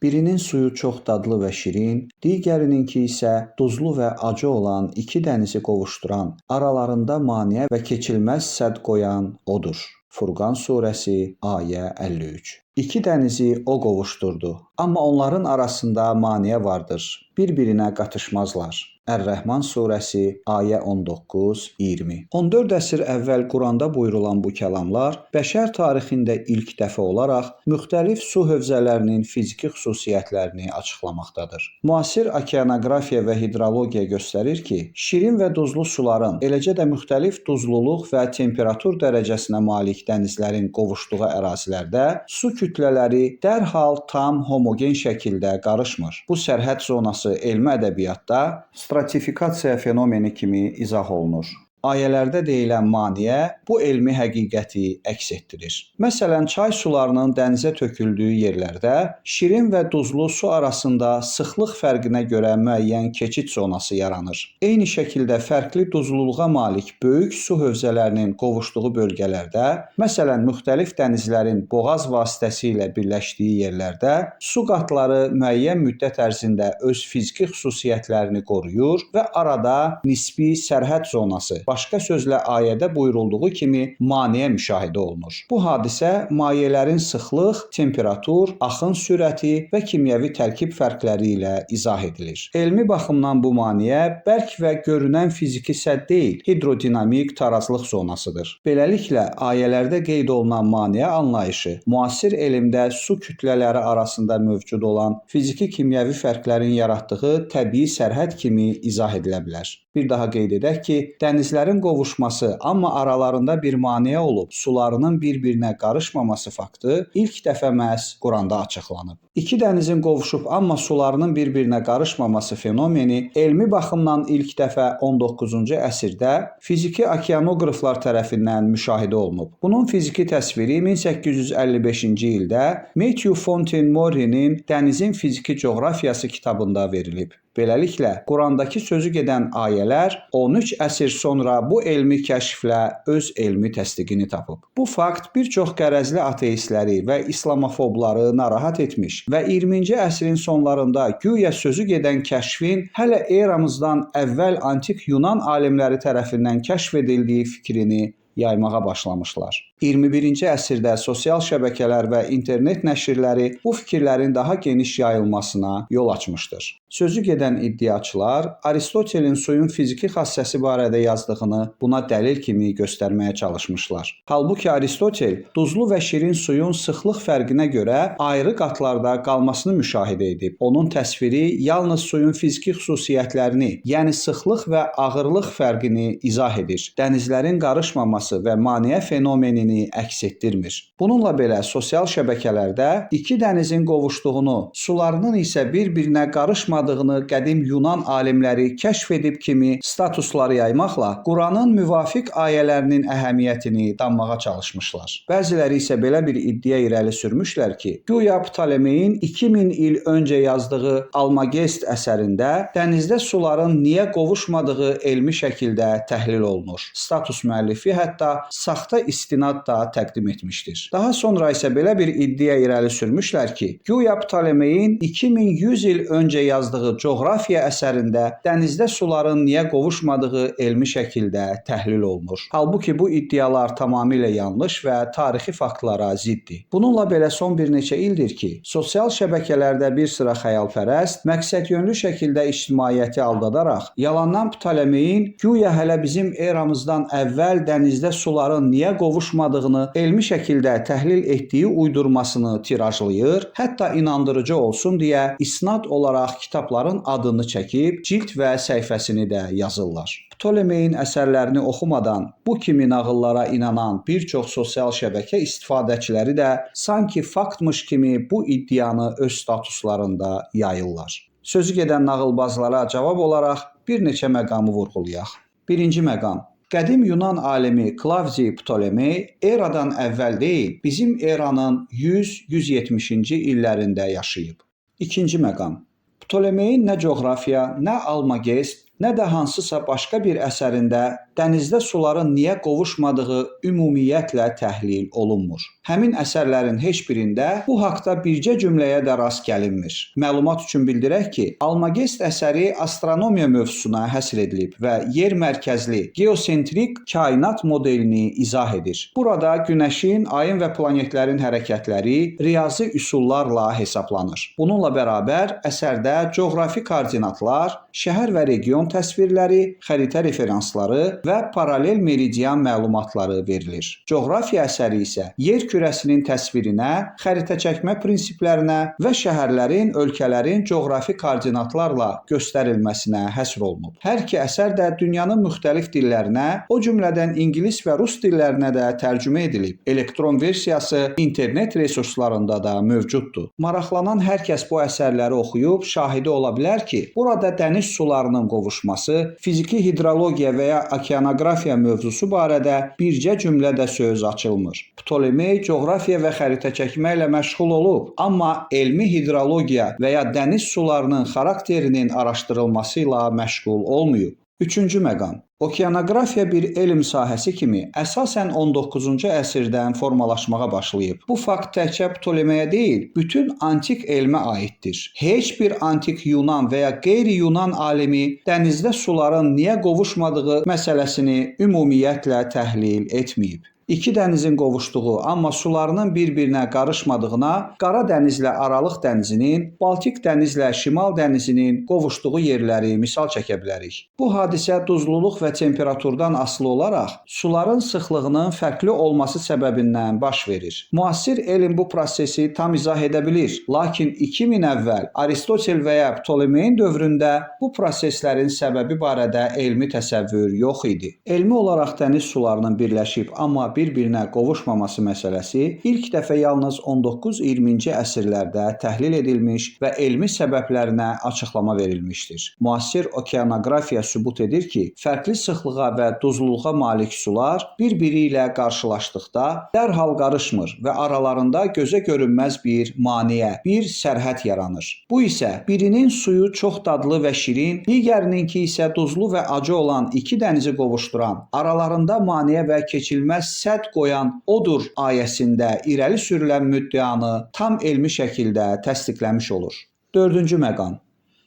Birinin suyu çox dadlı və şirin, digərininki isə duzlu və acı olan iki dənizi qovuşduran, aralarında maneə və keçilməz sədd qoyan odur. Furqan surəsi ayə 53. İki dənizi o qovuşdurdu, amma onların arasında maneə vardır. Bir-birinə qatışmazlar. Ər-Rəhman surəsi ayə 19-20. 14 əsr əvvəl Quranda buyurulan bu kəlamlar bəşər tarixində ilk dəfə olaraq müxtəlif su hövzələrinin fiziki xüsusiyyətlərini açıqlamaqdadır. Müasir okeanoqrafiya və hidrologiya göstərir ki, şirin və duzlu suların, eləcə də müxtəlif duzluluq və temperatur dərəcəsinə malik dənizlərin qovuşduğu ərazilərdə su kütlələri dərhal tam homogen şəkildə qarışmır. Bu sərhəd zonası elmi ədəbiyyatda stratifikasiya fenomeni kimi izah olunur. Ayələrdə deyilən maneə bu elmi həqiqəti əks etdirir. Məsələn, çay sularının dənizə töküldüyü yerlərdə şirin və duzlu su arasında sıxlıq fərqinə görə müəyyən keçid zonası yaranır. Eyni şəkildə fərqli duzluluğa malik böyük su hövzələrinin qovuşduğu bölgələrdə, məsələn, müxtəlif dənizlərin boğaz vasitəsilə birləşdiyi yerlərdə su qatları müəyyən müddət ərzində öz fiziki xüsusiyyətlərini qoruyur və arada nisbi sərhəd zonası, başqa sözlə ayədə buyurulduğu kimi maneə müşahidə olunur. Bu hadisə mayələrin sıxlıq, temperatur, axın sürəti və kimyəvi tərkib fərqləri ilə izah edilir. Elmi baxımdan bu maneə bərk və görünən fiziki sədd deyil, hidrodinamik tarazlıq zonasıdır. Beləliklə, ayələrdə qeyd olunan maneə anlayışı müasir elmdə su kütlələri arasında mövcud olan fiziki kimyəvi fərqlərin yaratdığı təbii sərhəd kimi izah edilə bilər. Bir daha qeyd edək ki, dənizlərin qovuşması, amma aralarında bir maneə olub, sularının bir-birinə qarışmaması faktı ilk dəfə məhz Quranda açıqlanıb. İki dənizin qovuşub, amma sularının bir-birinə qarışmaması fenomeni elmi baxımdan ilk dəfə 19-cu əsrdə fiziki okeanoqraflar tərəfindən müşahidə olunub. Bunun fiziki təsviri 1855-ci ildə Matthew Fontaine Maury'nin Dənizin fiziki coğrafiyası kitabında verilib. Beləliklə, Qurandakı sözü gedən ayələr 13 əsr sonra bu elmi kəşflə öz elmi təsdiqini tapıb. Bu fakt bir çox qərəzli ateistləri və islamofobları narahat etmiş və 20-ci əsrin sonlarında güya sözü gedən kəşfin hələ eramızdan əvvəl antik Yunan alimləri tərəfindən kəşf edildiyi fikrini yaymağa başlamışlar. 21-ci əsrdə sosial şəbəkələr və internet nəşrləri bu fikirlərin daha geniş yayılmasına yol açmışdır. Sözü gedən iddiaçılar Aristotelin suyun fiziki xassəsi barədə yazdığını buna dəlil kimi göstərməyə çalışmışlar. Halbuki Aristotel duzlu və şirin suyun sıxlıq fərqinə görə ayrı qatlarda qalmasını müşahidə edib. Onun təsviri yalnız suyun fiziki xüsusiyyətlərini, yəni sıxlıq və ağırlıq fərqini izah edir. Dənizlərin qarışmaması və maneə fenomenini əks etdirmir. Bununla belə sosial şəbəkələrdə iki dənizin qovuşduğunu, sularının isə bir-birinə qarışmadığını qədim Yunan alimləri kəşf edib kimi statusları yaymaqla Quranın müvafiq ayələrinin əhəmiyyətini danmağa çalışmışlar. Bəziləri isə belə bir iddia irəli sürmüşlər ki, güya Ptolemeyin 2000 il öncə yazdığı Almagest əsərində dənizdə suların niyə qovuşmadığı elmi şəkildə təhlil olunur. Status müəllifi hətta saxta istinad da təqdim etmişdir. Daha sonra isə belə bir iddia irəli sürmüşlər ki, güya Ptolemeyin 2100 il öncə yazdığı coğrafiya əsərində dənizdə suların niyə qovuşmadığı elmi şəkildə təhlil olunur. Halbuki bu iddialar tamamilə yanlış və tarixi faktlara ziddir. Bununla belə son bir neçə ildir ki, sosial şəbəkələrdə bir sıra xəyalpərəst, məqsədyönlü şəkildə ictimaiyyəti aldadaraq, yalandan Ptolemeyin güya hələ bizim eramızdan əvvəl dənizdə suların niyə qovuşmadığını elmi şəkildə təhlil etdiyi uydurmasını tirajlayır, hətta inandırıcı olsun deyə isnad olaraq kitabların adını çəkib, cild və səhifəsini də yazırlar. Ptolemeyin əsərlərini oxumadan bu kimi nağıllara inanan bir çox sosial şəbəkə istifadəçiləri də sanki faktmış kimi bu iddianı öz statuslarında yayırlar. Sözü gedən nağılbazlara cavab olaraq bir neçə məqamı vurğulayaq. Birinci məqam. Qədim Yunan alimi Klavdi Ptolemey eradan əvvəl deyil, bizim eranın 100-170-ci illərində yaşayıb. İkinci məqam. Ptolemeyin nə coğrafiya, nə Almagest, nə də hansısa başqa bir əsərində dənizdə suların niyə qovuşmadığı ümumiyyətlə təhlil olunmur. Həmin əsərlərin heç birində bu haqda bircə cümləyə də rast gəlinmir. Məlumat üçün bildirək ki, Almagest əsəri astronomiya mövzusuna həsr edilib və yer mərkəzli, geosentrik kainat modelini izah edir. Burada Günəşin, ayın və planetlərin hərəkətləri riyazi üsullarla hesablanır. Bununla bərabər əsərdə coğrafi koordinatlar, şəhər və region təsvirləri, xəritə referansları və paralel meridian məlumatları verilir. Coğrafiya əsəri isə yer kürəsinin təsvirinə, xəritə çəkmə prinsiplərinə və şəhərlərin, ölkələrin coğrafi koordinatlarla göstərilməsinə həsr olunub. Hər iki əsər də dünyanın müxtəlif dillərinə, o cümlədən ingilis və rus dillərinə də tərcümə edilib. Elektron versiyası internet resurslarında da mövcuddur. Maraqlanan hər kəs bu əsərləri oxuyub şahidi ola bilər ki, burada dəniz sularının qovuşması, fiziki hidrologiya və ya okeanografiya mövzusu barədə bircə cümlədə söz açılmır. Ptolemey coğrafiya və xəritə çəkmə ilə məşğul olub, amma elmi hidrologiya və ya dəniz sularının xarakterinin araşdırılması ilə məşğul olmayıb. Üçüncü məqam. Okeanografiya bir elm sahəsi kimi əsasən 19-cu əsrdən formalaşmağa başlayıb. Bu fakt təkcə Ptolemeyə deyil, bütün antik elmə aiddir. Heç bir antik Yunan və ya qeyri-Yunan alimi dənizdə suların niyə qovuşmadığı məsələsini ümumiyyətlə təhlil etməyib. İki dənizin qovuşduğu, amma sularının bir-birinə qarışmadığına Qara dənizlə Aralıq dənizinin, Baltik dənizlə Şimal dənizinin qovuşduğu yerləri misal çəkə bilərik. Bu hadisə duzluluq və temperaturdan asılı olaraq suların sıxlığının fərqli olması səbəbindən baş verir. Müasir elm bu prosesi tam izah edə bilir, lakin 2000 əvvəl Aristotel və ya Ptolemeyin dövründə bu proseslərin səbəbi barədə elmi təsəvvür yox idi. Elmi olaraq dəniz sularının birləşib, amma bir-birinə qovuşmaması məsələsi ilk dəfə yalnız 19-20-ci əsrlərdə təhlil edilmiş və elmi səbəblərinə açıqlama verilmişdir. Müasir okeanografiya sübut edir ki, fərqli sıxlığa və duzluluğa malik sular bir-biri ilə qarşılaşdıqda dərhal qarışmır və aralarında gözə görünməz bir maneə, bir sərhəd yaranır. Bu isə birinin suyu çox dadlı və şirin, digərininki isə duzlu və acı olan iki dənizi qovuşduran, aralarında maneə və keçilməz sədd qoyan odur ayəsində irəli sürülən müddianı tam elmi şəkildə təsdiqləmiş olur. Dördüncü məqam.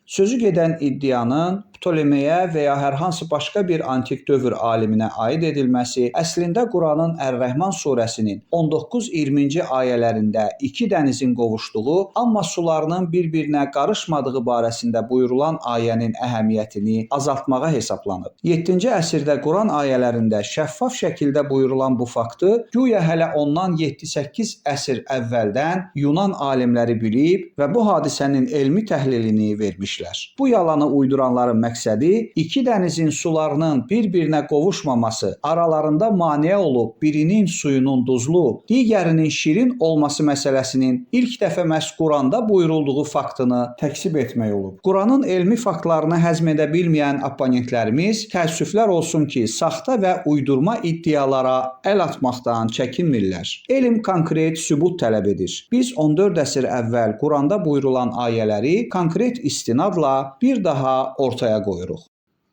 Sözü gedən iddianın Ptolemeyə və ya hər hansı başqa bir antik dövr aliminə aid edilməsi əslində Quranın Ər-Rəhman surəsinin 19-20-ci ayələrində iki dənizin qovuşduğu, amma sularının bir-birinə qarışmadığı barəsində buyurulan ayənin əhəmiyyətini azaltmağa hesablanıb. 7-ci əsrdə Quran ayələrində şəffaf şəkildə buyurulan bu faktı güya hələ ondan 7-8 əsr əvvəldən Yunan alimləri bilib və bu hadisənin elmi təhlilini vermişlər. Bu yalanı uyduranların məqsədi iki dənizin sularının bir-birinə qovuşmaması, aralarında maneə olub birinin suyunun duzlu, digərinin şirin olması məsələsinin ilk dəfə məhz Quranda buyurulduğu faktını təksib etmək olub. Quranın elmi faktlarını həzm edə bilməyən opponentlərimiz təəssüflər olsun ki, saxta və uydurma iddialara əl atmaqdan çəkinmirlər. Elm konkret sübut tələb edir. Biz 14 əsr əvvəl Quranda buyurulan ayələri konkret istinadla bir daha ortaya qoyuruq.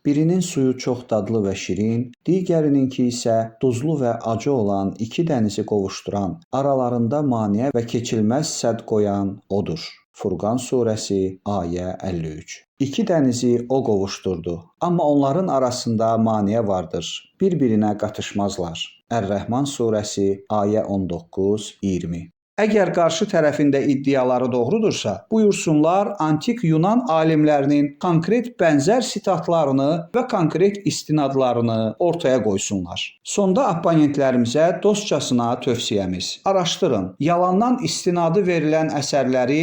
Birinin suyu çox dadlı və şirin, digərininki isə duzlu və acı olan iki dənizi qovuşduran, aralarında maneə və keçilməz sədd qoyan odur. Furqan surəsi ayə 53. İki dənizi o qovuşdurdu, amma onların arasında maneə vardır. Bir-birinə qatışmazlar. Ər-Rəhman surəsi ayə 19-20. Əgər qarşı tərəfində iddiaları doğrudursa, buyursunlar antik Yunan alimlərinin konkret bənzər sitatlarını və konkret istinadlarını ortaya qoysunlar. Sonda opponentlərimizə dostcasına tövsiyəmiz. Araşdırın, yalandan istinadı verilən əsərləri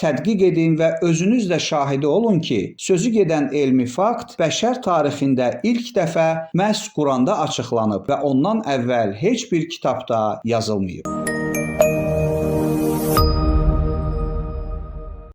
tədqiq edin və özünüz də şahidi olun ki, sözü gedən elmi fakt bəşər tarixində ilk dəfə məhz Quranda açıqlanıb və ondan əvvəl heç bir kitabda yazılmayıb.